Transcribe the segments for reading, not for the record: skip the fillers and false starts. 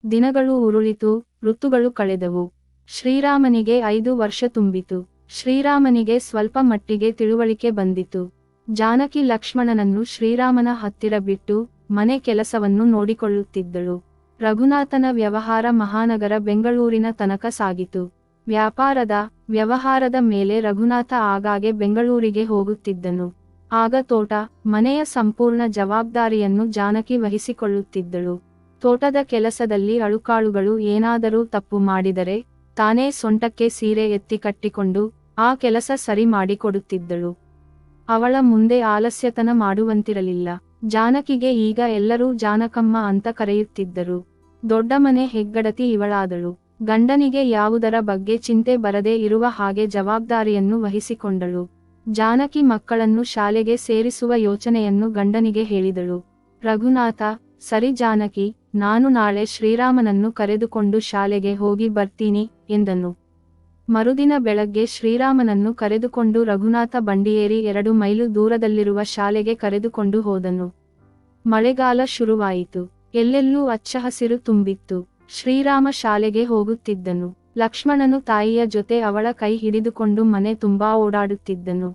ದಿನಗಳು ಉರುಳಿತು, ಋತುಗಳು ಕಳೆದವು. ಶ್ರೀರಾಮನಿಗೆ 5 ವರ್ಷ ತುಂಬಿತು. ಶ್ರೀರಾಮನಿಗೆ ಸ್ವಲ್ಪ ಮಟ್ಟಿಗೆ ತಿಳುವಳಿಕೆ ಬಂದಿತು. ಜಾನಕಿ ಲಕ್ಷ್ಮಣನನ್ನು ಶ್ರೀರಾಮನ ಹತ್ತಿರ ಬಿಟ್ಟು ಮನೆ ಕೆಲಸವನ್ನು ನೋಡಿಕೊಳ್ಳುತ್ತಿದ್ದಳು. ರಘುನಾಥನ ವ್ಯವಹಾರ ಮಹಾನಗರ ಬೆಂಗಳೂರಿನ ತನಕ ಸಾಗಿತು. ವ್ಯವಹಾರದ ಮೇಲೆ ರಘುನಾಥ ಆಗಾಗ್ಗೆ ಬೆಂಗಳೂರಿಗೆ ಹೋಗುತ್ತಿದ್ದನು. ಆಗ ತೋಟ, ಮನೆಯ ಸಂಪೂರ್ಣ ಜವಾಬ್ದಾರಿಯನ್ನು ಜಾನಕಿ ವಹಿಸಿಕೊಳ್ಳುತ್ತಿದ್ದಳು. ತೋಟದ ಕೆಲಸದಲ್ಲಿ ಅಳುಕಾಳುಗಳು ಏನಾದರೂ ತಪ್ಪು ಮಾಡಿದರೆ ತಾನೇ ಸೊಂಟಕ್ಕೆ ಸೀರೆ ಎತ್ತಿ ಕಟ್ಟಿಕೊಂಡು ಆ ಕೆಲಸ ಸರಿ ಮಾಡಿಕೊಡುತ್ತಿದ್ದಳು. ಅವಳ ಮುಂದೆ ಆಲಸ್ಯತನ ಮಾಡುವಂತಿರಲಿಲ್ಲ. ಜಾನಕಿಗೆ ಈಗ ಎಲ್ಲರೂ ಜಾನಕಮ್ಮ ಅಂತ ಕರೆಯುತ್ತಿದ್ದರು. ದೊಡ್ಡ ಮನೆ ಹೆಗ್ಗಡತಿ ಇವಳಾದಳು. ಗಂಡನಿಗೆ ಯಾವುದರ ಬಗ್ಗೆ ಚಿಂತೆ ಬರದೇ ಇರುವ ಹಾಗೆ ಜವಾಬ್ದಾರಿಯನ್ನು ವಹಿಸಿಕೊಂಡಳು. ಜಾನಕಿ ಮಕ್ಕಳನ್ನು ಶಾಲೆಗೆ ಸೇರಿಸುವ ಯೋಚನೆಯನ್ನು ಗಂಡನಿಗೆ ಹೇಳಿದಳು. ರಘುನಾಥ, ಸರಿ ಜಾನಕಿ, ನಾನು ನಾಳೆ ಶ್ರೀರಾಮನನ್ನು ಕರೆದುಕೊಂಡು ಶಾಲೆಗೆ ಹೋಗಿ ಬರ್ತೀನಿ ಎಂದನು. ಮರುದಿನ ಬೆಳಗ್ಗೆ ಶ್ರೀರಾಮನನ್ನು ಕರೆದುಕೊಂಡು ರಘುನಾಥ ಬಂಡಿಯೇರಿ 2 ಮೈಲು ದೂರದಲ್ಲಿರುವ ಶಾಲೆಗೆ ಕರೆದುಕೊಂಡು ಹೋದನು. ಮಳೆಗಾಲ ಶುರುವಾಯಿತು. ಎಲ್ಲೆಲ್ಲೂ ಹಚ್ಚ ಹಸಿರು ತುಂಬಿತ್ತು. ಶ್ರೀರಾಮ ಶಾಲೆಗೆ ಹೋಗುತ್ತಿದ್ದನು. ಲಕ್ಷ್ಮಣನು ತಾಯಿಯ ಜೊತೆ ಅವಳ ಕೈ ಹಿಡಿದುಕೊಂಡು ಮನೆ ತುಂಬಾ ಓಡಾಡುತ್ತಿದ್ದನು.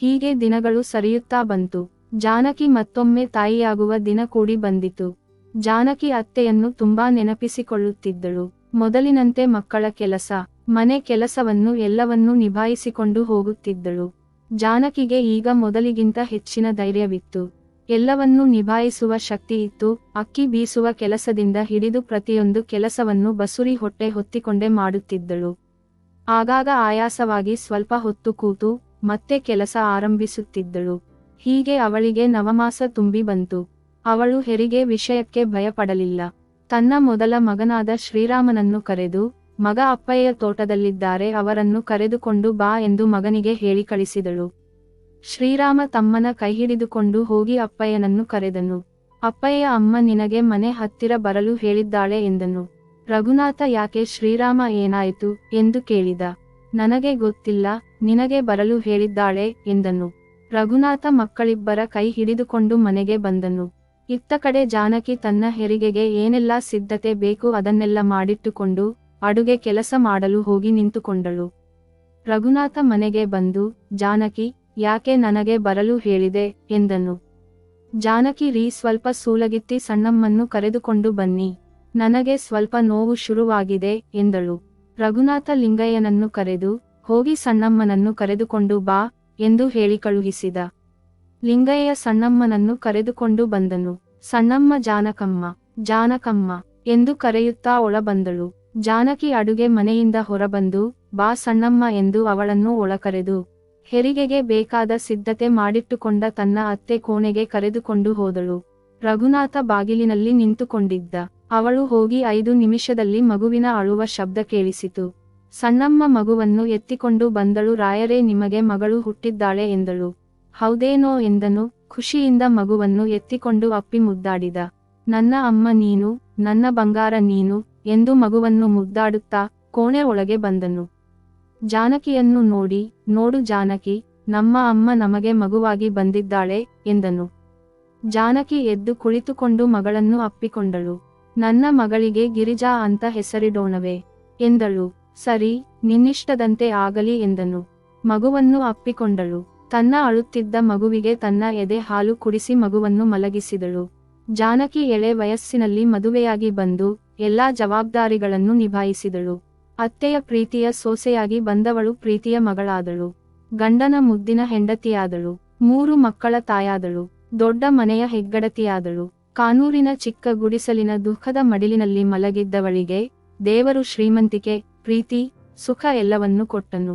ಹೀಗೆ ದಿನಗಳು ಸರಿಯುತ್ತಾ ಬಂತು. ಜಾನಕಿ ಮತ್ತೊಮ್ಮೆ ತಾಯಿಯಾಗುವ ದಿನ ಕೂಡಿ ಬಂದಿತು. ಜಾನಕಿ ಅತ್ತೆಯನ್ನು ತುಂಬಾ ನೆನಪಿಸಿಕೊಳ್ಳುತ್ತಿದ್ದಳು. ಮೊದಲಿನಂತೆ ಮಕ್ಕಳ ಕೆಲಸ, ಮನೆ ಕೆಲಸವನ್ನು ಎಲ್ಲವನ್ನೂ ನಿಭಾಯಿಸಿಕೊಂಡು ಹೋಗುತ್ತಿದ್ದಳು. ಜಾನಕಿಗೆ ಈಗ ಮೊದಲಿಗಿಂತ ಹೆಚ್ಚಿನ ಧೈರ್ಯವಿತ್ತು. ಎಲ್ಲವನ್ನೂ ನಿಭಾಯಿಸುವ ಶಕ್ತಿ ಇತ್ತು. ಅಕ್ಕಿ ಬೀಸುವ ಕೆಲಸದಿಂದ ಹಿಡಿದು ಪ್ರತಿಯೊಂದು ಕೆಲಸವನ್ನು ಬಸುರಿ ಹೊಟ್ಟೆ ಹೊತ್ತಿಕೊಂಡೇ ಮಾಡುತ್ತಿದ್ದಳು. ಆಗಾಗ ಆಯಾಸವಾಗಿ ಸ್ವಲ್ಪ ಹೊತ್ತು ಕೂತು ಮತ್ತೆ ಕೆಲಸ ಆರಂಭಿಸುತ್ತಿದ್ದಳು. ಹೀಗೆ ಅವಳಿಗೆ ನವಮಾಸ ತುಂಬಿ ಬಂತು. ಅವಳು ಹೆರಿಗೆ ವಿಷಯಕ್ಕೆ ಭಯಪಡಲಿಲ್ಲ. ತನ್ನ ಮೊದಲ ಮಗನಾದ ಶ್ರೀರಾಮನನ್ನು ಕರೆದು, ಮಗ ಅಪ್ಪಯ್ಯ ತೋಟದಲ್ಲಿದ್ದಾರೆ, ಅವರನ್ನು ಕರೆದುಕೊಂಡು ಬಾ ಎಂದು ಮಗನಿಗೆ ಹೇಳಿ ಕಳಿಸಿದಳು. ಶ್ರೀರಾಮ ತಮ್ಮನ ಕೈಹಿಡಿದುಕೊಂಡು ಹೋಗಿ ಅಪ್ಪಯ್ಯನನ್ನು ಕರೆದನು. ಅಪ್ಪಯ್ಯ, ಅಮ್ಮ ನಿನಗೆ ಮನೆ ಹತ್ತಿರ ಬರಲು ಹೇಳಿದ್ದಾಳೆ ಎಂದನು. ರಘುನಾಥ, ಯಾಕೆ ಶ್ರೀರಾಮ, ಏನಾಯಿತು ಎಂದು ಕೇಳಿದ. ನನಗೆ ಗೊತ್ತಿಲ್ಲ, ನಿನಗೆ ಬರಲು ಹೇಳಿದ್ದಾಳೆ ಎಂದನು. ರಘುನಾಥ ಮಕ್ಕಳಿಬ್ಬರ ಕೈ ಹಿಡಿದುಕೊಂಡು ಮನೆಗೆ ಬಂದನು. ಇತ್ತ ಕಡೆ ಜಾನಕಿ ತನ್ನ ಹೆರಿಗೆಗೆ ಏನೆಲ್ಲ ಸಿದ್ಧತೆ ಬೇಕು ಅದನ್ನೆಲ್ಲ ಮಾಡಿಟ್ಟುಕೊಂಡು ಅಡುಗೆ ಕೆಲಸ ಮಾಡಲು ಹೋಗಿ ನಿಂತುಕೊಂಡಳು. ರಘುನಾಥ ಮನೆಗೆ ಬಂದು, ಜಾನಕಿ, ಯಾಕೆ ನನಗೆ ಬರಲು ಹೇಳಿದೆ ಎಂದನು. ಜಾನಕಿ, ಸ್ವಲ್ಪ ಸೂಲಗಿತ್ತಿ ಸಣ್ಣಮ್ಮನ್ನು ಕರೆದುಕೊಂಡು ಬನ್ನಿ, ನನಗೆ ಸ್ವಲ್ಪ ನೋವು ಶುರುವಾಗಿದೆ ಎಂದಳು. ರಘುನಾಥ ಲಿಂಗಯ್ಯನನ್ನು ಕರೆದು, ಹೋಗಿ ಸಣ್ಣಮ್ಮನನ್ನು ಕರೆದುಕೊಂಡು ಬಾ ಎಂದು ಹೇಳಿ ಕಳುಹಿಸಿದ. ಲಿಂಗಯ್ಯ ಸಣ್ಣಮ್ಮನನ್ನು ಕರೆದುಕೊಂಡು ಬಂದನು. ಸಣ್ಣಮ್ಮ ಜಾನಕಮ್ಮ, ಜಾನಕಮ್ಮ ಎಂದು ಕರೆಯುತ್ತಾ ಒಳ ಬಂದಳು. ಜಾನಕಿ ಅಡುಗೆ ಮನೆಯಿಂದ ಹೊರಬಂದು, ಬಾ ಸಣ್ಣಮ್ಮ ಎಂದು ಅವಳನ್ನು ಒಳಕರೆದು ಹೆರಿಗೆಗೆ ಬೇಕಾದ ಸಿದ್ಧತೆ ಮಾಡಿಟ್ಟುಕೊಂಡ ತನ್ನ ಅತ್ತೆ ಕೋಣೆಗೆ ಕರೆದುಕೊಂಡು ಹೋದಳು. ರಘುನಾಥ ಬಾಗಿಲಿನಲ್ಲಿ ನಿಂತುಕೊಂಡಿದ್ದ. ಅವಳು ಹೋಗಿ 5 ನಿಮಿಷದಲ್ಲಿ ಮಗುವಿನ ಅಳುವ ಶಬ್ದ ಕೇಳಿಸಿತು. ಸಣ್ಣಮ್ಮ ಮಗುವನ್ನು ಎತ್ತಿಕೊಂಡು ಬಂದಳು. ರಾಯರೇ, ನಿಮಗೆ ಮಗಳು ಹುಟ್ಟಿದ್ದಾಳೆ ಎಂದಳು. ಹೌದೇನೋ ಎಂದನು. ಖುಷಿಯಿಂದ ಮಗುವನ್ನು ಎತ್ತಿಕೊಂಡು ಅಪ್ಪಿ ಮುದ್ದಾಡಿದ. ನನ್ನ ಅಮ್ಮ ನೀನು, ನನ್ನ ಬಂಗಾರ ನೀನು ಎಂದು ಮಗುವನ್ನು ಮುದ್ದಾಡುತ್ತಾ ಕೋಣೆ ಒಳಗೆ ಬಂದನು. ಜಾನಕಿಯನ್ನು ನೋಡಿ, ನೋಡು ಜಾನಕಿ, ನಮ್ಮ ಅಮ್ಮ ನಮಗೆ ಮಗುವಾಗಿ ಬಂದಿದ್ದಾಳೆ ಎಂದನು. ಜಾನಕಿ ಎದ್ದು ಕುಳಿತುಕೊಂಡು ಮಗಳನ್ನು ಅಪ್ಪಿಕೊಂಡಳು. ನನ್ನ ಮಗಳಿಗೆ ಗಿರಿಜಾ ಅಂತ ಹೆಸರಿಡೋಣವೇ ಎಂದಳು. ಸರಿ, ನಿನ್ನಿಷ್ಟದಂತೆ ಆಗಲಿ ಎಂದನು. ಮಗುವನ್ನು ಅಪ್ಪಿಕೊಂಡಳು. ತನ್ನ ಅಳುತ್ತಿದ್ದ ಮಗುವಿಗೆ ತನ್ನ ಎದೆ ಹಾಲು ಕುಡಿಸಿ ಮಗುವನ್ನು ಮಲಗಿಸಿದಳು. ಜಾನಕಿ ಎಳೆ ವಯಸ್ಸಿನಲ್ಲಿ ಮದುವೆಯಾಗಿ ಬಂದು ಎಲ್ಲಾ ಜವಾಬ್ದಾರಿಗಳನ್ನು ನಿಭಾಯಿಸಿದಳು. ಅತ್ತೆಯ ಪ್ರೀತಿಯ ಸೊಸೆಯಾಗಿ ಬಂದವಳು ಪ್ರೀತಿಯ ಮಗಳಾದಳು. ಗಂಡನ ಮುದ್ದಿನ ಹೆಂಡತಿಯಾದಳು. 3 ಮಕ್ಕಳ ತಾಯಾದಳು. ದೊಡ್ಡ ಮನೆಯ ಹೆಗ್ಗಡತಿಯಾದಳು. ಕಾನೂರಿನ ಚಿಕ್ಕ ಗುಡಿಸಲಿನ ದುಃಖದ ಮಡಿಲಿನಲ್ಲಿ ಮಲಗಿದ್ದವಳಿಗೆ ದೇವರು ಶ್ರೀಮಂತಿಕೆ, ಪ್ರೀತಿ, ಸುಖ ಎಲ್ಲವನ್ನೂ ಕೊಟ್ಟನು.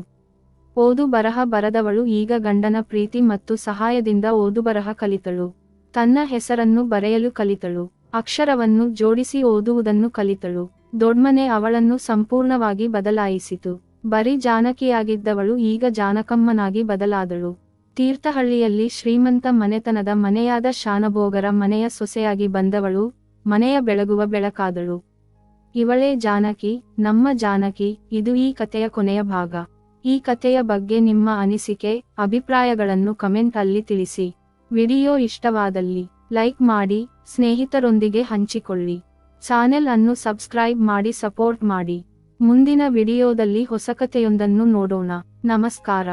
ಓದು ಬರಹ ಬರದವಳು ಈಗ ಗಂಡನ ಪ್ರೀತಿ ಮತ್ತು ಸಹಾಯದಿಂದ ಓದುಬರಹ ಕಲಿತಳು. ತನ್ನ ಹೆಸರನ್ನು ಬರೆಯಲು ಕಲಿತಳು. ಅಕ್ಷರವನ್ನು ಜೋಡಿಸಿ ಓದುವುದನ್ನು ಕಲಿತಳು. ದೊಡ್ಮನೆ ಅವಳನ್ನು ಸಂಪೂರ್ಣವಾಗಿ ಬದಲಾಯಿಸಿತು. ಬರೀ ಜಾನಕಿಯಾಗಿದ್ದವಳು ಈಗ ಜಾನಕಮ್ಮನಾಗಿ ಬದಲಾದಳು. ತೀರ್ಥಹಳ್ಳಿಯಲ್ಲಿ ಶ್ರೀಮಂತ ಮನೆತನದ ಮನೆಯಾದ ಶಾನಭೋಗರ ಮನೆಯ ಸೊಸೆಯಾಗಿ ಬಂದವಳು ಮನೆಯ ಬೆಳಗುವ ಬೆಳಕಾದಳು. ಇವಳೇ ಜಾನಕಿ, ನಮ್ಮ ಜಾನಕಿ. ಇದು ಈ ಕಥೆಯ ಕೊನೆಯ ಭಾಗ. ಈ ಕಥೆಯ ಬಗ್ಗೆ ನಿಮ್ಮ ಅನಿಸಿಕೆ, ಅಭಿಪ್ರಾಯಗಳನ್ನು ಕಮೆಂಟ್ ಅಲ್ಲಿ ತಿಳಿಸಿ. ವಿಡಿಯೋ ಇಷ್ಟವಾದಲ್ಲಿ ಲೈಕ್ ಮಾಡಿ, ಸ್ನೇಹಿತರೊಂದಿಗೆ ಹಂಚಿಕೊಳ್ಳಿ. ಚಾನೆಲ್ ಅನ್ನು ಸಬ್ಸ್ಕ್ರೈಬ್ ಮಾಡಿ ಸಪೋರ್ಟ್ ಮಾಡಿ. ಮುಂದಿನ ವಿಡಿಯೋದಲ್ಲಿ ಹೊಸ ಕಥೆಯೊಂದನ್ನು ನೋಡೋಣ. ನಮಸ್ಕಾರ.